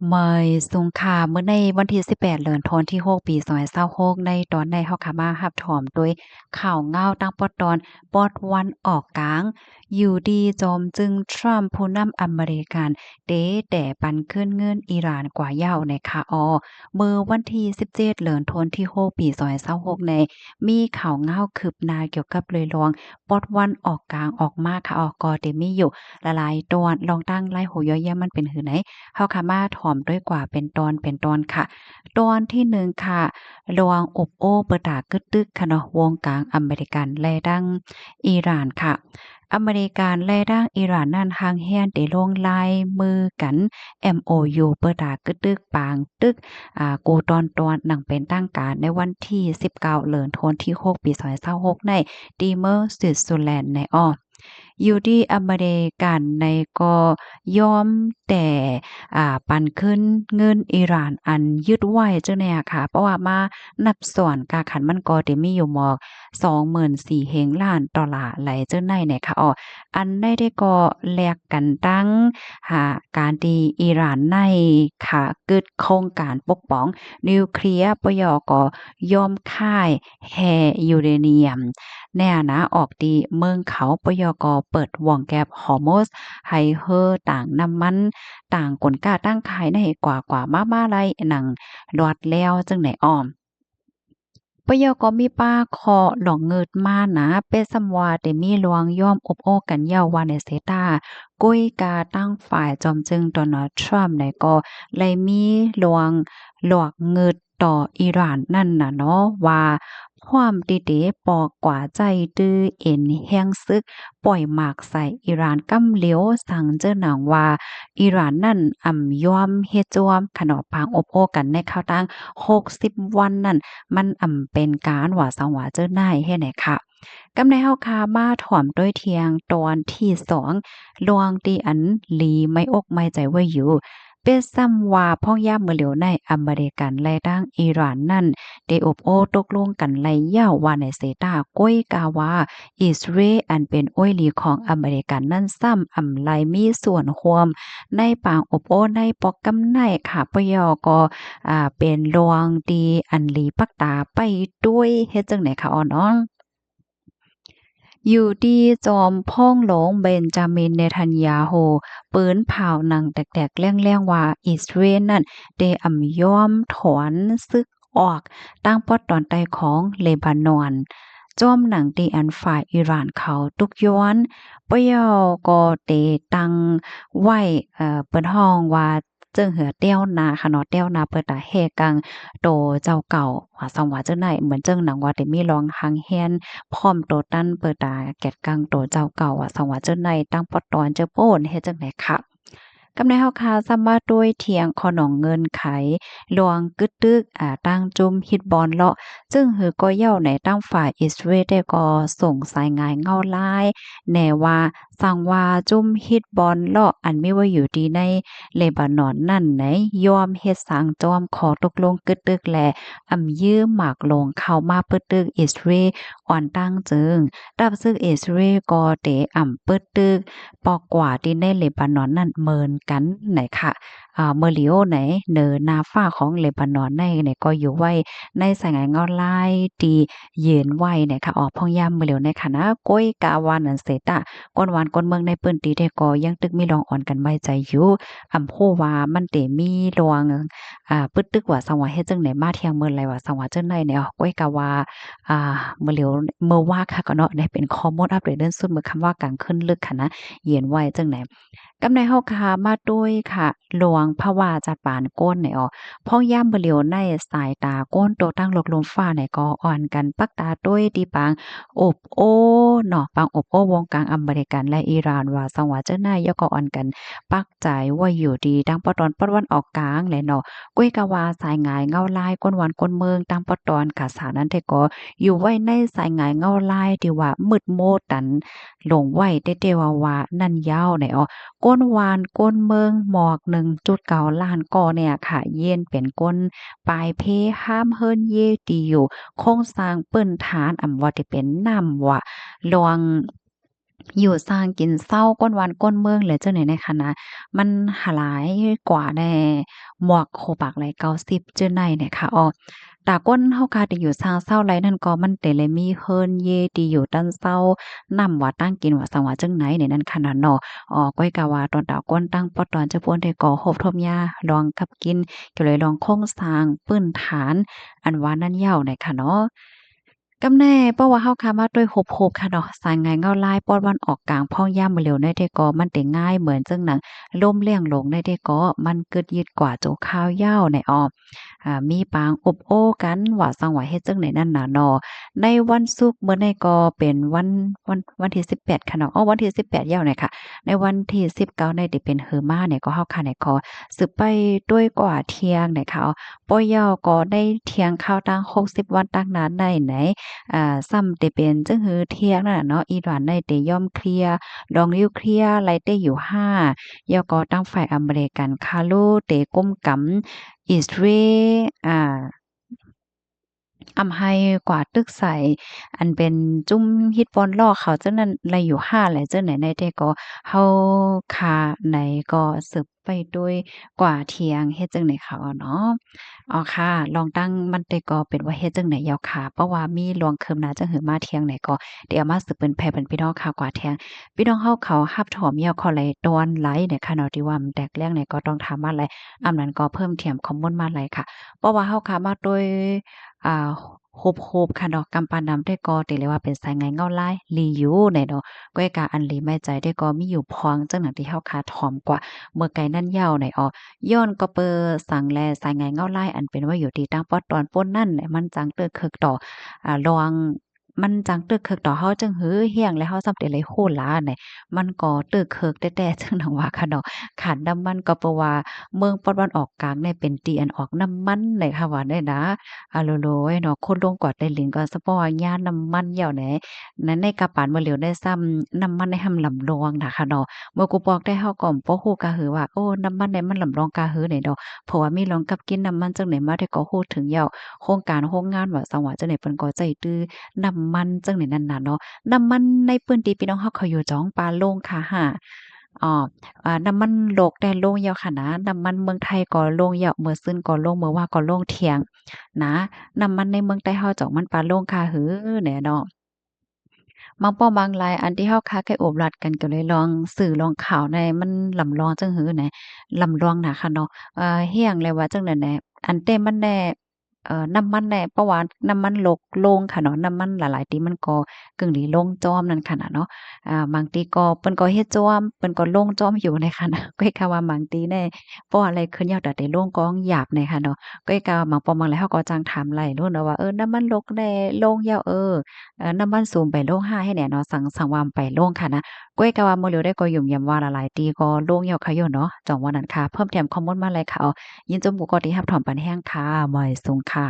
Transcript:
เมื่อยสงครามเมื่อในวันที่18เดือนธันวาคมที่6ปี2026ในตอนในเฮาก็มารับถอมด้วยข่าวง้าวตั้งปอตอนปอดวันออกกลางอยู่ดีจอมจึงทรัมป์ผู้นำอเมริกันเตแต่ปันขึ้นเงินอิหร่านกว่าเหย้าในคาออเมื่อวันที่17เดือนธันวาคมที่6ปี2026ในมีข่าวง้าวคืบหน้าเกี่ยวกับเลยลวงปอดวันออกกลางออกมาค่ะออกก็ได้มีอยู่หลายๆตอนลองตั้งไล่โหย่อยแย่มันเป็นหือไหน เฮาค่ะมาถ่อมด้วยกว่าเป็นตอนเป็นตอนค่ะตอนที่1ค่ะระวังอบโอ้เปิดตากึดตึกค่ะเนาะวงการอเมริกันและดังอิหร่านค่ะอเมริกันและดังอิหร่านนั้นห่างแฮ้นได้ลงลายมือกัน MOU เปิดตากึดตึกปางตึกกูตอนหนังเป็นตั้งการในวันที่19เดือนธันวาคมที่6ปี2026ในดีเมอร์สวิตเซอร์แลนด์ในอ้อ อยู่ที่อเมริกันในก็ยอมแต่ปันขึ้นเงินอิหร่านอันยึดไว้จังเนี่ยค่ะเพราะว่ามานับส่วนกาขันมันก็ได้มีอยู่หมอก24,000เฮงล้านดอลลาร์ไหลจังได๋เนี่ยค่ะอันได้ก็แลกกันตั้งการที่อิหร่านในค่ะกึดโครงการปกป้องนิวเคลียร์ปยก็ยอมค่ายแร่ยูเรเนียม แน่นะออกดีเมืองเขาปยกเปิดว่องแก๊บฮอร์โมสให้เฮอต่างน้ำมันต่างกลกาตั้งขายในกว่ามาๆไลหนังรอดแล้วจังไหนอ้อมปยก็มีป้าคอหลองเงิดมานะเปซำว่าได้มีลวงย่อมอบโอ้กันเย้าว่าในเซตากุ้ยกาตั้งฝ่ายจอมจึงโดนัลด์ทรัมป์เนี่ยก็เลยมีลวงหลอกเงิดต่ออิหร่านนั่นน่ะเนาะว่าความดีๆปอกว่าใจตื้อเอ็นแห่งซึกปล่อยหมากใส่อิหร่านกำเหลียวสั่งเจ้าหนังว่าอิหร่านนั่นยอมเฮ็ดจวมขนอปางอบโอ้กันในข้าวตัง60วันนั่น มันเป็นการว่าสังว่าเจ้านายเฮ็ดให้ค่ะกำในเฮาคามาถ่อมด้วยเทียงตอนที่2ลวงตีอันหลีไม่อกไม่ใจไว้อยู่เป็นซ้ำว่าพ่องย่ามมื้อเหลียวในอเมริกันและทางอิหร่านนั่นได้อบโอ้ตกลงกันไลยาวว่าในเซตาก้อยกาว่าอิสราเอลอันเป็นอ้อยหลีของอเมริกันนั่นซ้ำไลมีส่วนร่วมในปางอบโอ้ในปอกกำไนค่ะปยก็ เป็นรวงดีอันหลีปักตาไปด้วยเฮ็ดจังไหนคะอ้อน้องอยู่ที่จอมพ่องหลงเบนจามินเนทันยาโฮปืนเผาหนังแตกๆแล้งๆว่าอิสราเอลนั่นได้ยอมถอนซึกออกตั้งปอดตอนใต้ของเลบานอนจอมหนังตีอันฝ่ายอิหร่านเขาตุกย้อนปะยอก็เตตังไว้เปิ้นฮ้องว่าเจิ้งเหือแต้วนาค่ะเนาะแต้วนาเปิดตาแฮกังโตเจ้าเก่าว่าสังว่าจังได๋เหมือนเจิ้งหนังว่าได้มีรองหางแฮนพร้อมโตตั้นเปิดตาแกดกังโตเจ้าเก่าว่าสังว่าจังได๋ตั้งปอตอนเจ้าโป้นเฮ็ดจังได๋ค่ะ กำในเฮาคาซัมมาด้วยเทียงขอหนองเงินไขหลวงกึดตึกตั้งจุมฮิตบอลเลาะซึ่งหือก็เย้าในตั้งฝ่ายอิสราเอลได้ก็ส่งสายงายเงาลายแน่ว่าสั่งว่าจุมฮิตบอลเลาะอันมีว่าอยู่ดีในเลบานอนนั่นไหนยอมเฮ็ดสร้างจอมขอตกลงกึดตึกแลยื้อหมากลงเข้ามาเปิดตึกอิสราเอลอ่อนตั้งจึงดับซึ่งอิสราเอลก็เตเปิดตึก ปอกกว่าที่ในเลบานอนนั่นเหมือนกันไหนค่ะเมอริโอไหนเหนือนาฟ้าของเลบานอนในเนี่ยก็อยู่ไว้ในสายงานเงาลายที่เย็นไว้เนี่ยค่ะออกพ่องยามมื้อเหลียวในค่ะนะก้อยกาวานันเสตะก้นหวานก้นเมืองในปื้นตีได้ก็ยังตึกมีรองอ่อนกันไว้ใจอยู่โพว่ามันเตมีรวงปึดตึกว่าสังว่าเฮ็ดจังไหนมาเที่ยงเมืองไรว่าสังว่าจังได๋เนี่ยก้อยกาวามื้อเหลียวมื้อว่าค่ะก็เนาะได้เป็นข้อมูลอัปเดตเรื่องสุดมื้อคำว่ากลางคืนลึกค่ะนะ เย็นไว้จังไหนกำในเฮาคามาด้วยค่ะหลวงพระวาจัดปานก้นไหนออพ่องย่ำบ่เหลียวในสายตาก้นโตตั้งลกลมฟ้าไหนก็อ่อนกันปักตาด้วยดีปางอบโอ้เนาะปางอบโอ้วงกลางอเมริกันและอิหร่านว่าสังว่าเจ้านายยก็อ่อนกันปักใจว่าอยู่ดีดังปะตอนปะวันออกกลางแหละเนาะก้วยกะว่าสายหงายเงาลายก้นหวานก้นเมืองตังปะตอนกะสานั้นแต่ก็อยู่ไว้ในสายหงายเงาลายที่ว่ามืดโมดตัน หลงไหวเตเตวาวานั่นยาวไหนอ๋อก้นวานก้นเมืองหมอก1.9ล้านก่อเนี่ยค่ะเย็นเป็นก้นปลายเพห้ามเฮิรนเยตีอยู่โครงสร้างเปิ้นฐานว่าที่เป็นน้ำว่าลวง อยู่สร้างกินเศร้าก้นวันก้นเมืองเลยเจ้าไหนในคณะมันหลายกว่าแน่หมวกโคปากไหล90เจ้าไหนเนี่ยค่ะอ้อตาก้นเฮาค่ะที่อยู่สร้างเศร้าไรนั่นก็มันเตเลยมีเฮิรนเยที่อยู่ตั้นเศร้านำว่าตั้งกินว่าสังว่าจังไหนเนี่ยนั่นขนาดเนาะก้อยกะว่าตอนตาก้นตั้งปอตอนจะป่วนได้ก่อโฮบทมยาลองกับกินก็เลยลองโครงสร้างพื้นฐานอันว่านั่นยาวหน่อยค่ะเนาะ กำแน่เพราะว่าเฮาคามาด้วยโฮบๆค่ะเนาะสายงานเงาลายปอดวันออกกลางพ้องย่ามมื้อเหลียวได้เดก็มันเต็ง่ายเหมือนจังหนังล่มเลี่ยงหลงได้เดก็มันกึดยึดกว่าโจข้าวยาวในอ้อมีปางอบโอ้กันว่าสังว่าเฮ็ดจังไหนนั่นน่ะเนาะในวันศุกร์มื้อนี้ก็เป็นวันที่18ค่ะเนาะวันที่18ยาวเนี่ยค่ะในวันที่19เนี่ยที่เป็นเฮอมาเนี่ยก็เฮาค่ะเนี่ยก็สืบไปด้วยกว่าเที่ยงเนี่ยค่ะป้อยาวก็ได้เที่ยงข้าวตั้ง60วันตั้งนานได้ไหน ซ้ำเตเป็นจังหือเที่ยงนั่นน่ะเนาะอีหลานได้เตยอมเคลียร์ดองนิวเคลียร์ไลเตอยู่5ยอก็ตั้งฝ่ายอเมริกันคาโลเตก้มกำอิสราเอลอำไห้กว่าตึกใสอันเป็นจุ้มฮิตปอนล่อเขาเจ้านั้นไรอยู่5แหละเจ้าไหนในเตก็เฮาคาไหนก็สืบไปด้วยกว่าเที่ยงเฮ็ดจังได๋ค่ะเนาะอ๋อค่ะลองตั้งมันแต่ก็เป็นว่าเฮ็ดจังไหนยาวค่ะเพราะว่ามีหลวงคืมนาจังหือมาเที่ยงไหนก็เดี๋ยวมาสืบเป็นแผ่เป็นพี่น้องข่าวกว่าเที่ยงพี่น้องเฮาเขารับถอมยาวเขาไหลตอนไหลเนี่ยค่ะเนาะที่ว่ามันแตกแรงเนี่ยก็ต้องถามมาไหลอำนั้นก็เพิ่มเติมข้อมูลมาไหลค่ะเพราะว่าเฮาค่ะมาโดย อ่าโฮบๆค่ะเนาะกำปานำได้ก็ติเลยว่าเป็นสายงานเงาลายลีอยู่เนี่ยเนาะก้อยกาอันลีไม่ใจได้ก็มีอยู่พองจังหนังที่เฮาคาถ่อมกว่าเมื่อไกลนั่นยาวไหนอ้อย้อนก็เปอสังแลสายงานเงาลายอันเป็นว่าอยู่ที่ตั้งปอตอนป้นนั่นแหละมันจังเตอคึกต่อลองมันจังตึกเคิกต่อเฮาจังหือเฮียงแล้วเฮาซ้ำเตเลยโคหลาเนี่ยมันก็ตึกเคิกแต่ๆจังหนังว่าค่ะเนาะขาดน้ำมันก็เพราะว่าเมืองปอดวันออกกลางเนี่ยเป็นตีอันออกน้ำมันเลยค่ะว่าได้นะ โลโลยเนาะคนลงกอดได้หลิงก็สปอยาน้ำมันเหย่าแหนนั้นในกระปานบ่เหลียวได้ซ้ำน้ำมันในหำลำลองน่ะค่ะเนาะเมื่อกูบอกได้เฮาก็บ่ฮู้กะหือว่าโอ้น้ำมันในมันลำลองกะหือไหนดอกเพราะว่ามีลองกับกินน้ำมันจังไหนมาได้ก็ฮู้ถึงเหย้าโครงการโรงงานว่าสังว่าจังไหนเพิ่นก็ใจตื้อน้ำมันจังไหนนั่นน่ะเนาะน้ำมันในพื้นที่พี่น้องเฮาเขาอยู่จ้องปาโล่งค่ะหาอ้อน้ำมันโลกแต่โลงยาวค่ะนะน้ำมันเมืองไทยก็โลงยาวมื้อซื่นก็โลงมื้อว่าก็โลงเที่ยง นะน้ำมันในเมืองใต้เฮาเจ้ามันปานโล่งค่าหือแหน่เนาะบางป้อบางหลายอันที่เฮาค้าไก่โอบลัดกันก็เลยลองสื่อลองข่าวในมันลำลองจังหือแหน่ลำลองน่ะค่ะเนาะเฮียงเลยว่าจังนั้นแหน่อันแต่มันแน่น้ำมันแน่เพราะว่าน้ำมันโลกโล่งค่ะเนาะน้ำมันหลายๆที่มันก็กึ่งหลีโล่งจ้อมนั่นค่ะน่ะเนาะบางทีก็เปิ้นก็เฮ็ดจ้อมเปิ้นก็โล่งจ้อมอยู่ในค่ะนะก็คำว่าบางทีแน่เพราะอะไรขึ้นยาวแต่โล่งกองหยาบในค่ะเนาะ ก็อีกาบางปอมบางแล้วเขาก็จังถามไหลโนู่นน่ะว่าน้ำมันลกแน่โล่งยาวน้ำมันสูงไปโล่ง5ให้แหน่เนาะสังวามไปโล่งค่ะนะก็อีกาว่ามื้อเหลียวได้ก็ยุ่มยำว่าละหลายตีก็โล่งยาวค่ะโยเนาะจ่องว่านั้นค่ะเพิ่มเติมข้อมูลมาเลยค่ะเอายินจมกูก็ที่รับถอนปันแห้งค่ะบ่อยสูงค่ะ